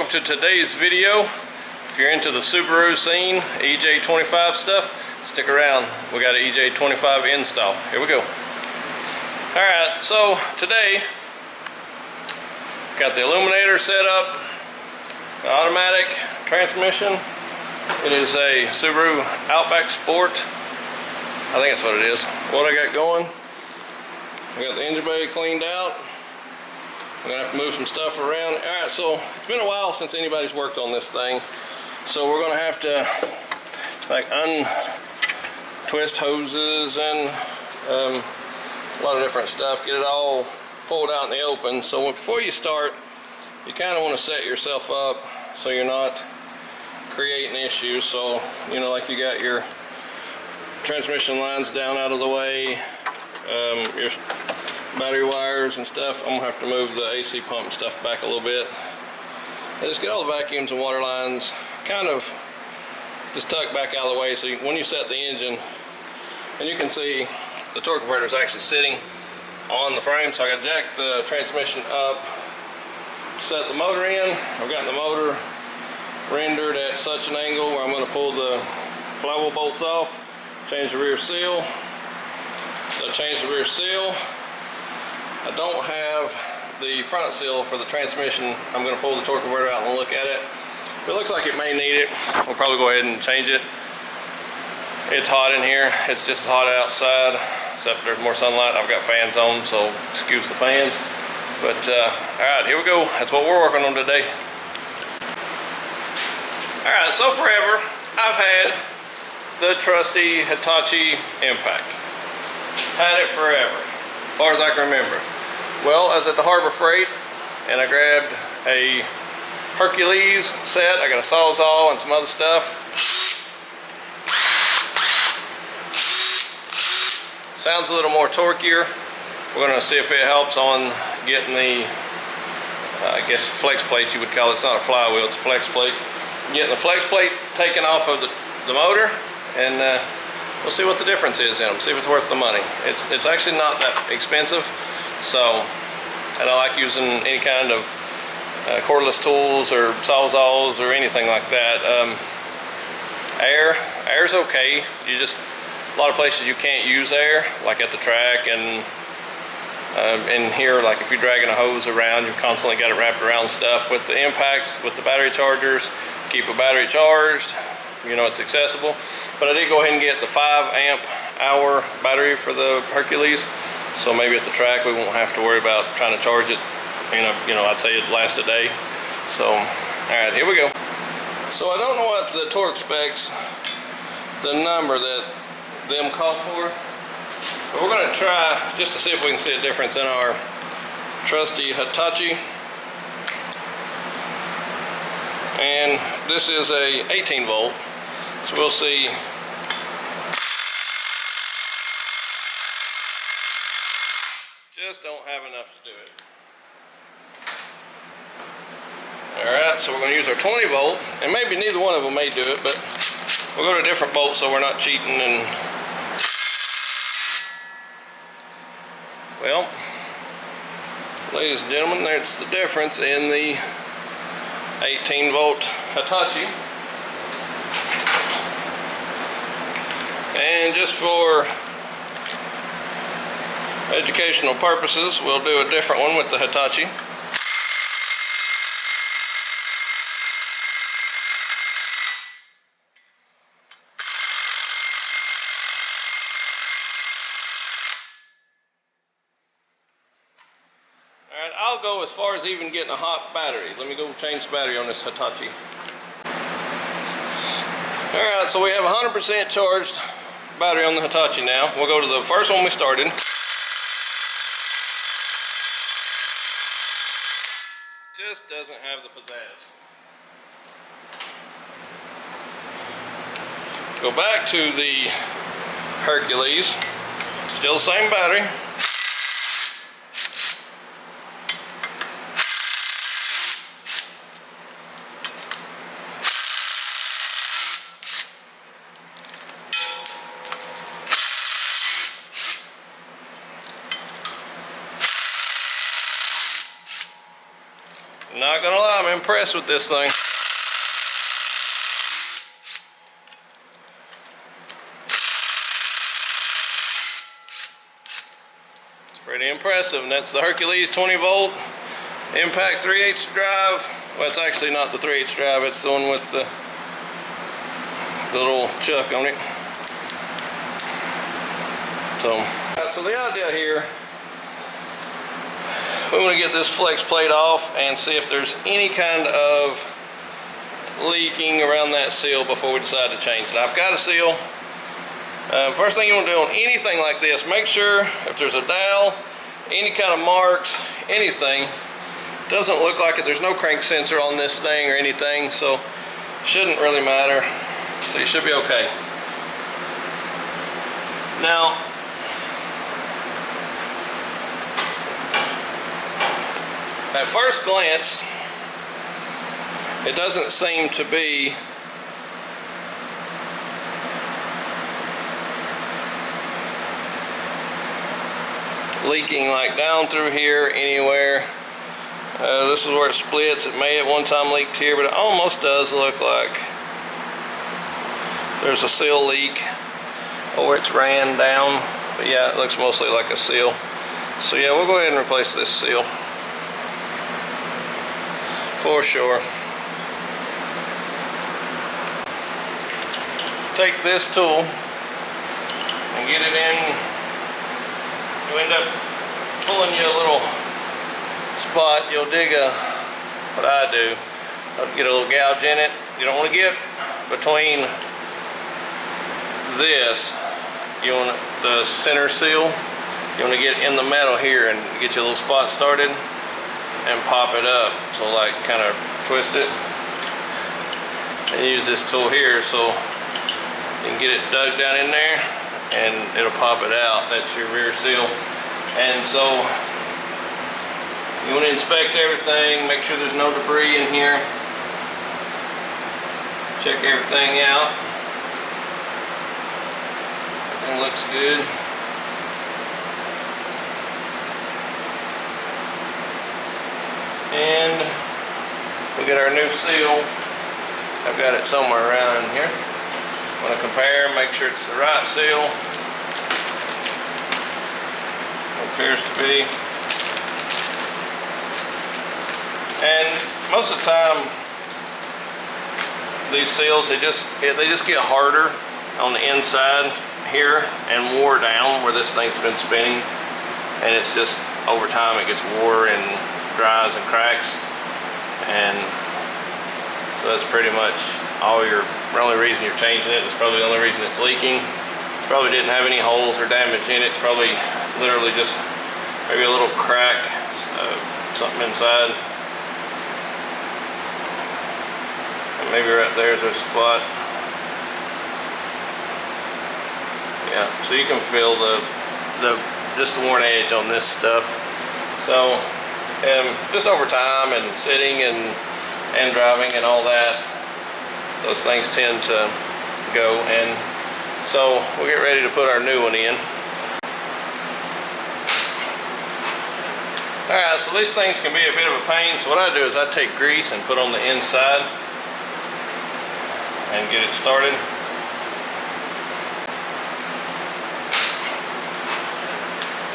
To today's video. If you're into the Subaru scene, EJ25 stuff, stick around. We got an EJ25 install. Here we go. Alright, so today got the illuminator set up, the automatic transmission. It is a Subaru Outback Sport. I think that's what it is. What I got going, I got the engine bay cleaned out. I'm gonna have to move some stuff around. All right, so it's been a while since anybody's worked on this thing. So we're gonna have to like untwist hoses and a lot of different stuff, get it all pulled out in the open. So before you start, you kind of want to set yourself up so you're not creating issues. So, you know, like you got your transmission lines down out of the way, your battery wires and stuff. I'm gonna have to move the AC pump and stuff back a little bit. And just get all the vacuums and water lines kind of just tucked back out of the way, so when you set the engine, and you can see the torque converter is actually sitting on the frame. So I got to jack the transmission up, set the motor in. I've got the motor rendered at such an angle where I'm going to pull the flywheel bolts off, change the rear seal. So I changed the rear seal. I don't have the front seal for the transmission. I'm going to pull the torque converter out and look at it. If it looks like it may need it, we'll probably go ahead and change it. It's hot in here. It's just as hot outside, except there's more sunlight. I've got fans on, so excuse the fans. But all right, here we go. That's what we're working on today. All right, so forever I've had the trusty Hitachi Impact. Had it forever, as far as I can remember. Well, I was at the Harbor Freight and I grabbed a Hercules set. I got a Sawzall and some other stuff. Sounds a little more torqueier. We're going to see if it helps on getting the, I guess, flex plate you would call it. It's not a flywheel, it's a flex plate. Getting the flex plate taken off of the motor, and we'll see what the difference is in them, see if it's worth the money. It's actually not that expensive, so, and I like using any kind of cordless tools or Sawzalls or anything like that. Air's okay. You just, a lot of places you can't use air, like at the track, and in here, like if you're dragging a hose around, you've constantly got it wrapped around stuff. With the impacts, with the battery chargers, keep a battery charged, you know, it's accessible. But I did go ahead and get the 5 amp hour battery for the Hercules, so maybe at the track we won't have to worry about trying to charge it. You know, I'd say it lasts a day. So, all right, here we go. So I don't know what the torque specs, the number that them call for, but we're gonna try just to see if we can see a difference in our trusty Hitachi. And this is a 18 volt, so we'll see. Just don't have enough to do it. Alright, so we're going to use our 20 volt, and maybe neither one of them may do it, but we'll go to a different bolt so we're not cheating. And well, ladies and gentlemen, that's the difference in the 18 volt Hitachi. And just for educational purposes, we'll do a different one with the Hitachi. Alright, I'll go as far as even getting a hot battery. Let me go change the battery on this Hitachi. Alright, so we have 100% charged battery on the Hitachi now. We'll go to the first one we started. Just doesn't have the pizzazz. Go back to the Hercules. Still the same battery. Not gonna lie, I'm impressed with this thing. It's pretty impressive, and that's the Hercules 20 volt impact 3/8 drive. Well, it's actually not the 3/8 drive, it's the one with the little chuck on it. So the idea here, we want to get this flex plate off and see if there's any kind of leaking around that seal before we decide to change it. I've got a seal. First thing you want to do on anything like this, make sure if there's a dowel, any kind of marks, anything, doesn't look like it. There's no crank sensor on this thing or anything, so shouldn't really matter. So you should be okay. Now, at first glance, it doesn't seem to be leaking like down through here anywhere. This is where it splits. It may at one time leaked here, but it almost does look like there's a seal leak, or it's ran down. But yeah, it looks mostly like a seal. So yeah, we'll go ahead and replace this seal for sure. Take this tool and get it in. You end up pulling you a little spot. You'll dig what I do, I'll get a little gouge in it. You don't want to get between this, you want the center seal, you want to get in the metal here and get your little spot started and pop it up. So like kind of twist it and use this tool here so you can get it dug down in there and it'll pop it out. That's your rear seal. And so you want to inspect everything, make sure there's no debris in here, check everything out. Everything looks good. And we get our new seal. I've got it somewhere around in here. I'm going to compare, make sure it's the right seal. It appears to be. And most of the time, these seals, they just get harder on the inside here and wore down where this thing's been spinning. And it's just, over time, it gets wore and dries and cracks. And so that's pretty much the only reason you're changing it. It's probably the only reason it's leaking. It's probably didn't have any holes or damage in it. It's probably literally just maybe a little crack, something inside. And maybe right there's a spot. Yeah, so you can feel just the worn edge on this stuff. So just over time and sitting and driving and all that, those things tend to go. And so we'll get ready to put our new one in. Alright, so these things can be a bit of a pain. So what I do is I take grease and put on the inside and get it started.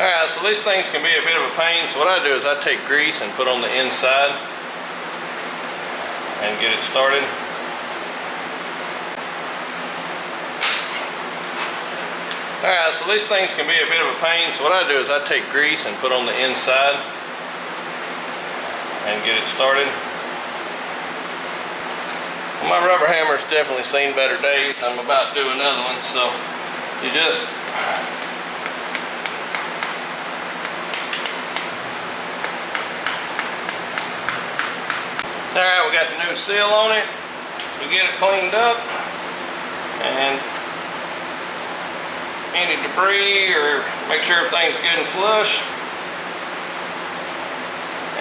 Alright, so these things can be a bit of a pain. So what I do is I take grease and put on the inside and get it started. Alright, so these things can be a bit of a pain. So what I do is I take grease and put on the inside and get it started. Well, my rubber hammer's definitely seen better days. I'm about to do another one, so you just alright, we got the new seal on it. We get it cleaned up and any debris or make sure everything's good and flush.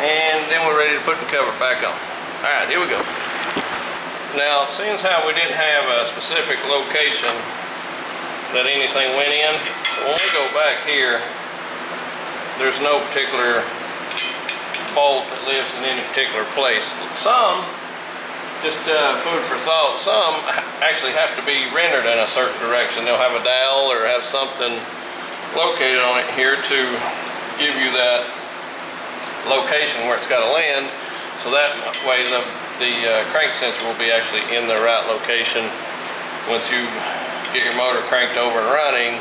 And then we're ready to put the cover back on. All right, here we go. Now, seeing as how we didn't have a specific location that anything went in, so when we go back here, there's no particular bolt that lives in any particular place. Some, just food for thought, some actually have to be rendered in a certain direction. They'll have a dowel or have something located on it here to give you that location where it's got to land, so that way the crank sensor will be actually in the right location. Once you get your motor cranked over and running,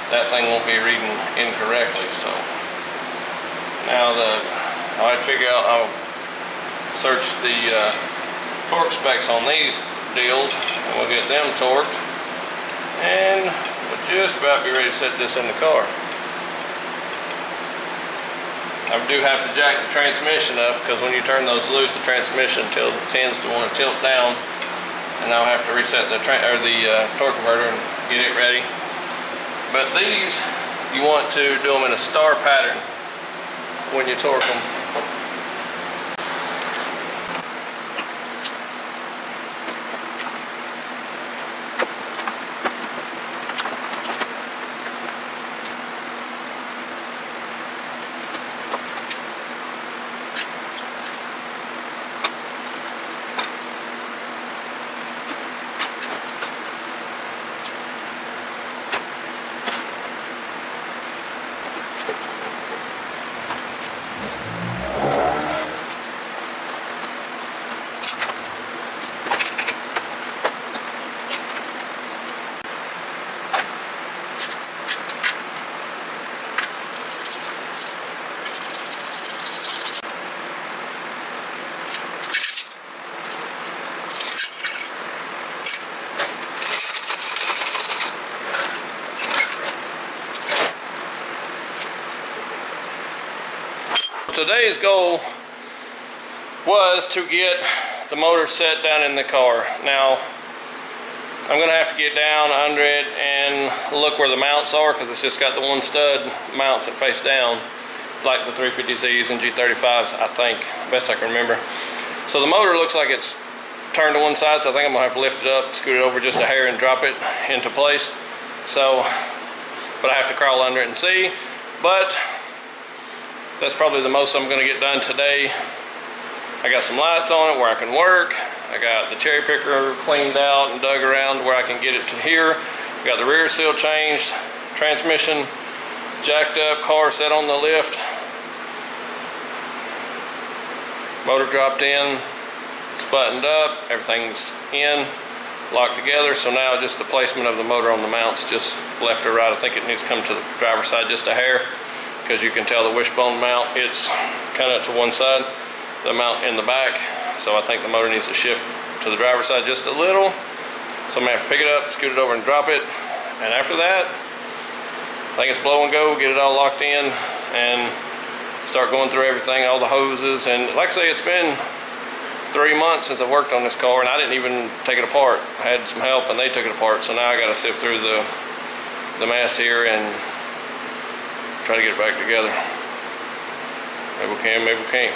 that thing won't be reading incorrectly. So now I'll figure out, I'll search the torque specs on these deals and we'll get them torqued, and we'll just about be ready to set this in the car. I do have to jack the transmission up because when you turn those loose, the transmission tends to want to tilt down, and I'll have to reset the torque converter and get it ready. But these, you want to do them in a star pattern when you torque them. Today's goal was to get the motor set down in the car. Now, I'm gonna have to get down under it and look where the mounts are, because it's just got the one stud mounts that face down, like the 350Zs and G35s, I think, best I can remember. So the motor looks like it's turned to one side, so I think I'm gonna have to lift it up, scoot it over just a hair and drop it into place. So, but I have to crawl under it and see. But that's probably the most I'm gonna get done today. I got some lights on it where I can work. I got the cherry picker cleaned out and dug around where I can get it to here. Got the rear seal changed, transmission jacked up, car set on the lift. Motor dropped in, it's buttoned up, everything's in, locked together. So now just the placement of the motor on the mounts, just left or right. I think it needs to come to the driver's side just a hair, because you can tell the wishbone mount, it's kind of to one side, the mount in the back. So I think the motor needs to shift to the driver's side just a little. So I'm gonna have to pick it up, scoot it over and drop it. And after that, I think it's blow and go, get it all locked in and start going through everything, all the hoses. And like I say, it's been 3 months since I worked on this car, and I didn't even take it apart. I had some help and they took it apart. So now I gotta sift through the mess here and try to get it back together. Maybe we can, maybe we can't.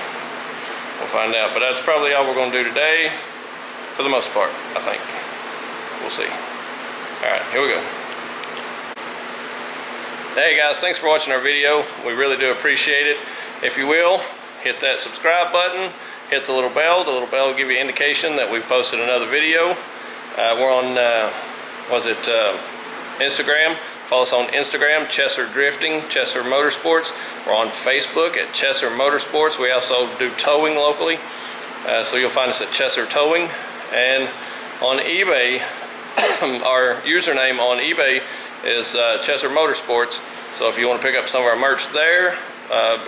We'll find out. But that's probably all we're gonna do today, for the most part, I think. We'll see. All right, here we go. Hey guys, thanks for watching our video. We really do appreciate it. If you will, hit that subscribe button, hit the little bell. The little bell will give you indication that we've posted another video. We're on, Instagram. Follow us on Instagram, Chesser Drifting, Chesser Motorsports. We're on Facebook at Chesser Motorsports. We also do towing locally, so you'll find us at Chesser Towing. And on eBay, our username on eBay is Chesser Motorsports. So if you want to pick up some of our merch there,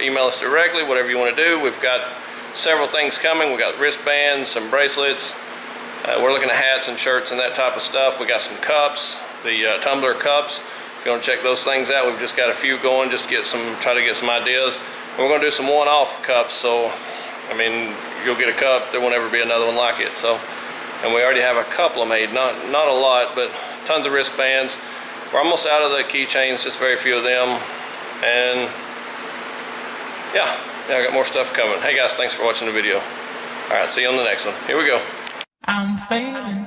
email us directly, whatever you want to do. We've got several things coming. We've got wristbands, some bracelets. We're looking at hats and shirts and that type of stuff. We got some cups, the tumbler cups. If you want to check those things out, we've just got a few going, just to get try to get some ideas. We're going to do some one-off cups, so I mean, you'll get a cup, there won't ever be another one like it. So, and we already have a couple made, not a lot, but tons of wristbands. we're almost out of the keychains, just very few of them. And yeah, I got more stuff coming. Hey guys, thanks for watching the video. All right, see you on the next one. Here we go. I'm failing.